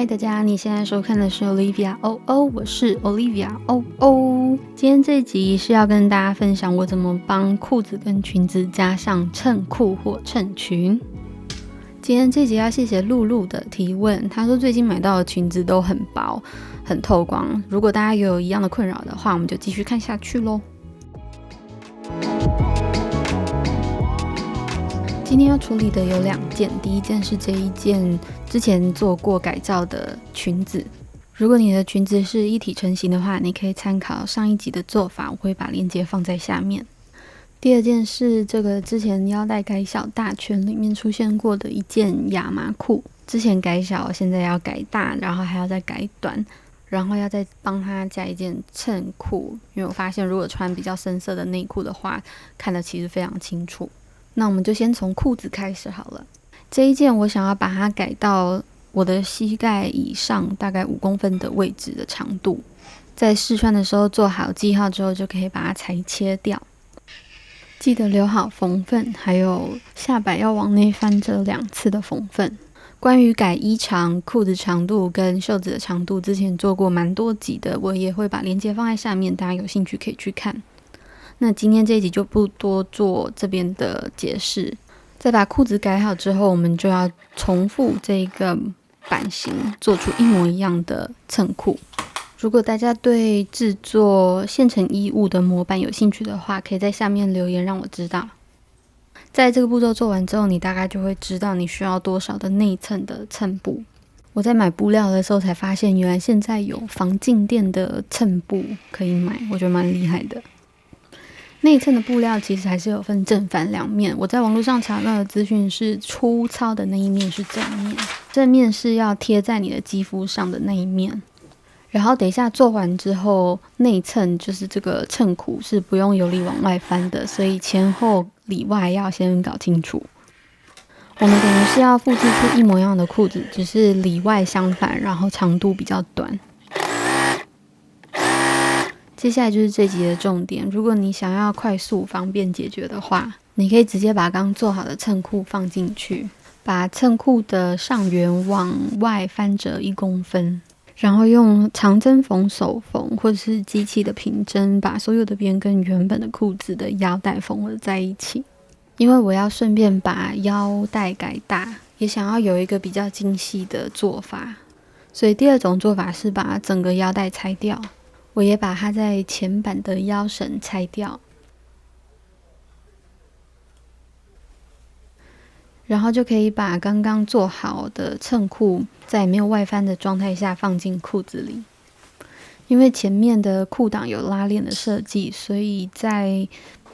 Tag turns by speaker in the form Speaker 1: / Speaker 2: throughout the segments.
Speaker 1: 嗨，大家，你现在收看的是 Olivia OO， 我是 Olivia OO。今天这一集是要跟大家分享我怎么帮裤子跟裙子加上衬裤或衬裙。今天这一集要谢谢露露的提问，她说最近买到的裙子都很薄，很透光。如果大家有一样的困扰的话，我们就继续看下去咯。今天要处理的有2件，第一件是这一件之前做过改造的裙子。如果你的裙子是一体成型的话，你可以参考上一集的做法，我会把链接放在下面。第二件是这个之前腰带改小大全里面出现过的一件亚麻裤，之前改小，现在要改大，然后还要再改短，然后要再帮它加一件衬裤，因为我发现如果穿比较深色的内裤的话，看得其实非常清楚。那我们就先从裤子开始好了。这一件我想要把它改到我的膝盖以上大概5公分的位置的长度，在试穿的时候做好记号之后，就可以把它裁切掉。记得留好缝份，还有下摆要往内翻折2次的缝份。关于改衣长、裤子长度跟袖子的长度，之前做过蛮多集的，我也会把链接放在下面，大家有兴趣可以去看。那今天这一集就不多做这边的解释。在把裤子改好之后，我们就要重复这个版型，做出一模一样的衬裤。如果大家对制作现成衣物的模板有兴趣的话，可以在下面留言让我知道。在这个步骤做完之后，你大概就会知道你需要多少的内衬的衬布。我在买布料的时候才发现，原来现在有防静电的衬布可以买，我觉得蛮厉害的。内衬的布料其实还是有分正反2面，我在网络上查到的资讯是粗糙的那一面是正面，正面是要贴在你的肌肤上的那一面。然后等一下做完之后，内衬就是这个衬裤是不用有力往外翻的，所以前后里外要先搞清楚。我们等于是要复制出一模一样的裤子，只是里外相反，然后长度比较短。接下来就是这集的重点，如果你想要快速方便解决的话，你可以直接把刚做好的衬裤放进去，把衬裤的上缘往外翻折1公分，然后用长针缝、手缝或者是机器的平针，把所有的边跟原本的裤子的腰带缝合在一起。因为我要顺便把腰带改大，也想要有一个比较精细的做法，所以第2种做法是把整个腰带拆掉。我也把它在前板的腰绳拆掉，然后就可以把刚刚做好的衬裤在没有外翻的状态下放进裤子里。因为前面的裤裆有拉链的设计，所以在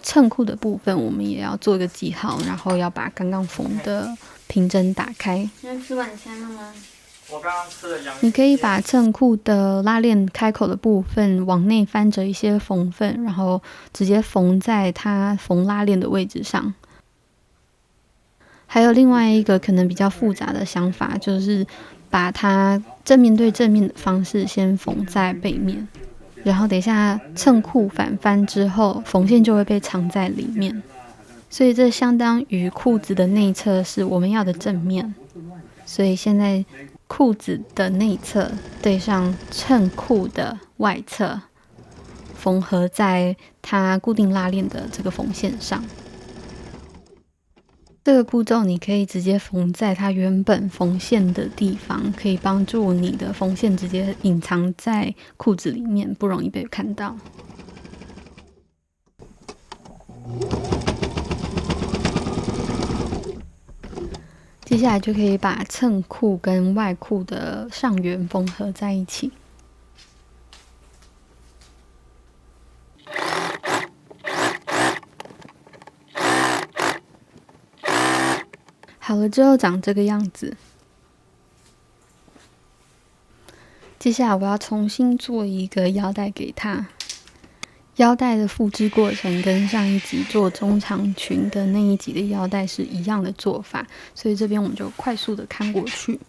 Speaker 1: 衬裤的部分我们也要做一个记号，然后要把刚刚缝的平针打开。要吃晚餐了吗？
Speaker 2: 我刚刚吃了羊。
Speaker 1: 你可以把衬裤的拉链开口的部分往内翻折一些缝份，然后直接缝在它缝拉链的位置上。还有另外一个可能比较复杂的想法，就是把它正面对正面的方式先缝在背面，然后等一下衬裤反翻之后，缝线就会被藏在里面。所以这相当于裤子的内侧是我们要的正面，所以现在裤子的内侧对上衬裤的外侧，缝合在它固定拉链的这个缝线上。这个步骤你可以直接缝在它原本缝线的地方，可以帮助你的缝线直接隐藏在裤子里面，不容易被看到。接下来就可以把衬裤跟外裤的上缘缝合在一起。好了之后长这个样子。接下来我要重新做一个腰带给它。腰带的复制过程跟上一集做中长裙的那一集的腰带是一样的做法，所以这边我们就快速的看过去。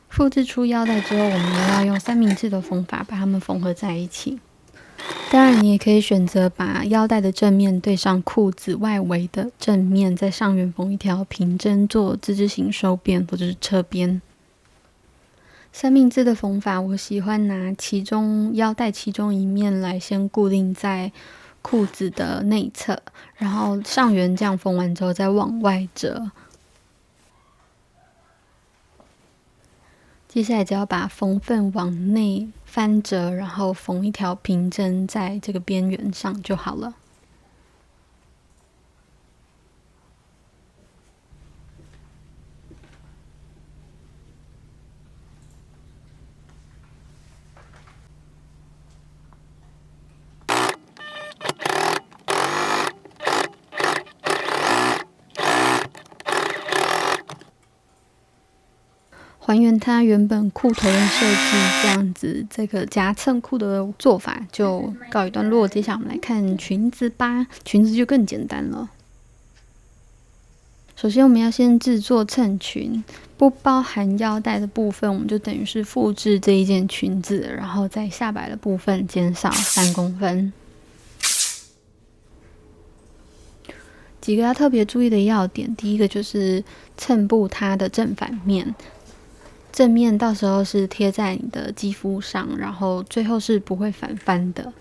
Speaker 1: 复制出腰带之后，我们要用3明治的缝法把它们缝合在一起。当然你也可以选择把腰带的正面对上裤子外围的正面，在上缘缝一条平针做之字形收边或者是侧边。三明治的缝法，我喜欢拿腰带其中一面来先固定在裤子的内侧，然后上缘这样缝完之后再往外折。接下来只要把缝份往内翻折，然后缝一条平针在这个边缘上就好了。还原它原本裤头的设计，这样子这个夹衬裤的做法就告一段落。接下来我们来看裙子吧，裙子就更简单了。首先我们要先制作衬裙，不包含腰带的部分，我们就等于是复制这一件裙子，然后在下摆的部分减少3公分。几个要特别注意的要点，第一个就是衬布它的正反面。正面到时候是贴在你的肌肤上，然后最后是不会反翻的。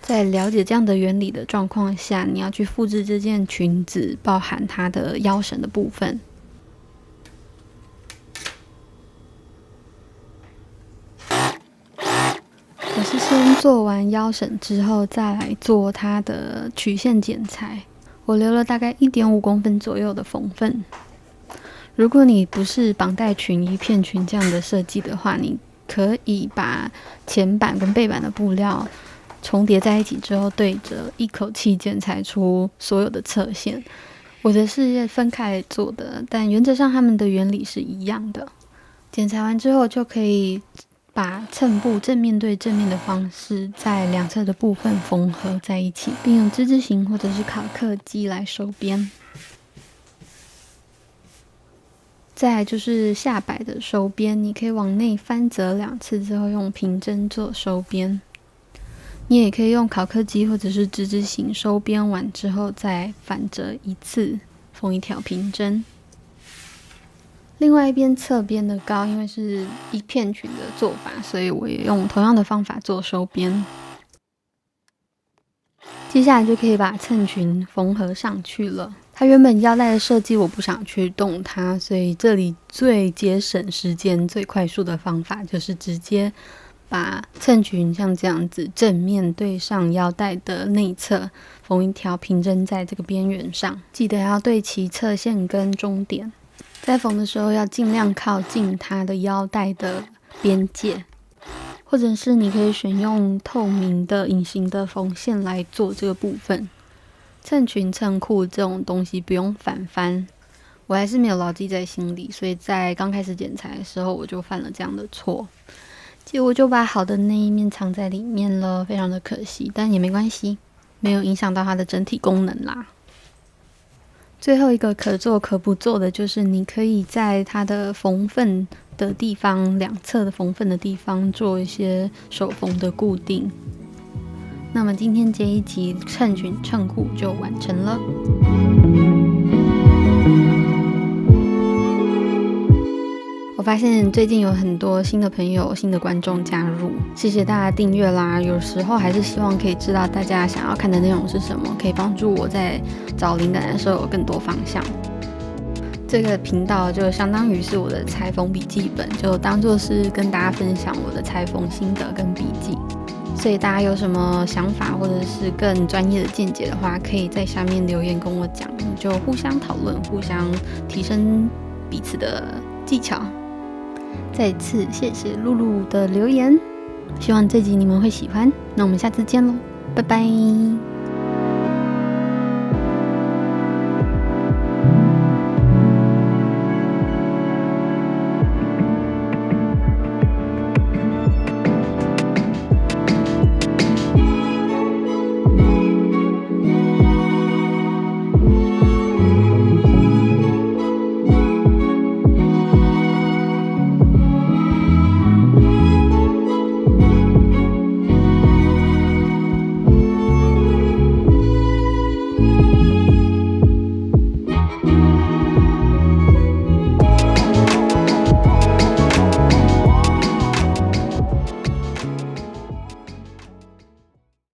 Speaker 1: 在了解这样的原理的状况下，你要去复制这件裙子，包含它的腰绳的部分。我是先做完腰绳之后，再来做它的曲线剪裁。我留了大概1.5公分左右的缝份。如果你不是绑带裙、一片裙这样的设计的话，你可以把前版跟背板的布料重叠在一起之后，对折一口气剪裁出所有的侧线。我的是分开做的，但原则上它们的原理是一样的。剪裁完之后，就可以把衬布正面对正面的方式，在两侧的部分缝合在一起，并用之字形或者是考克机来收边。再来就是下摆的收边，你可以往内翻折2次之后，用平针做收边。你也可以用考克机或者是之字形收边完之后，再反折1次，缝一条平针。另外一边侧边的高，因为是一片裙的做法，所以我也用同样的方法做收边。接下来就可以把衬裙缝合上去了。它原本腰带的设计我不想去动它，所以这里最节省时间、最快速的方法就是直接把衬裙像这样子正面对上腰带的内侧，缝一条平针在这个边缘上，记得要对齐侧线跟中点。在缝的时候要尽量靠近它的腰带的边界，或者是你可以选用透明的隐形的缝线来做这个部分。衬裙、衬裤这种东西不用反翻，我还是没有牢记在心里，所以在刚开始剪裁的时候我就犯了这样的错，结果就把好的那一面藏在里面了，非常的可惜，但也没关系，没有影响到它的整体功能啦。最后一个可做可不做的就是你可以在它的缝份的地方，两侧的缝份的地方做一些手缝的固定。那么今天这一集衬裙衬裤就完成了。我发现最近有很多新的朋友、新的观众加入，谢谢大家订阅啦！有时候还是希望可以知道大家想要看的内容是什么，可以帮助我在找灵感的时候有更多方向。这个频道就相当于是我的裁缝笔记本，就当作是跟大家分享我的裁缝心得跟笔记。所以大家有什么想法或者是更专业的见解的话，可以在下面留言跟我讲，就互相讨论，互相提升彼此的技巧。再次谢谢露露的留言，希望这集你们会喜欢。那我们下次见喽，拜拜。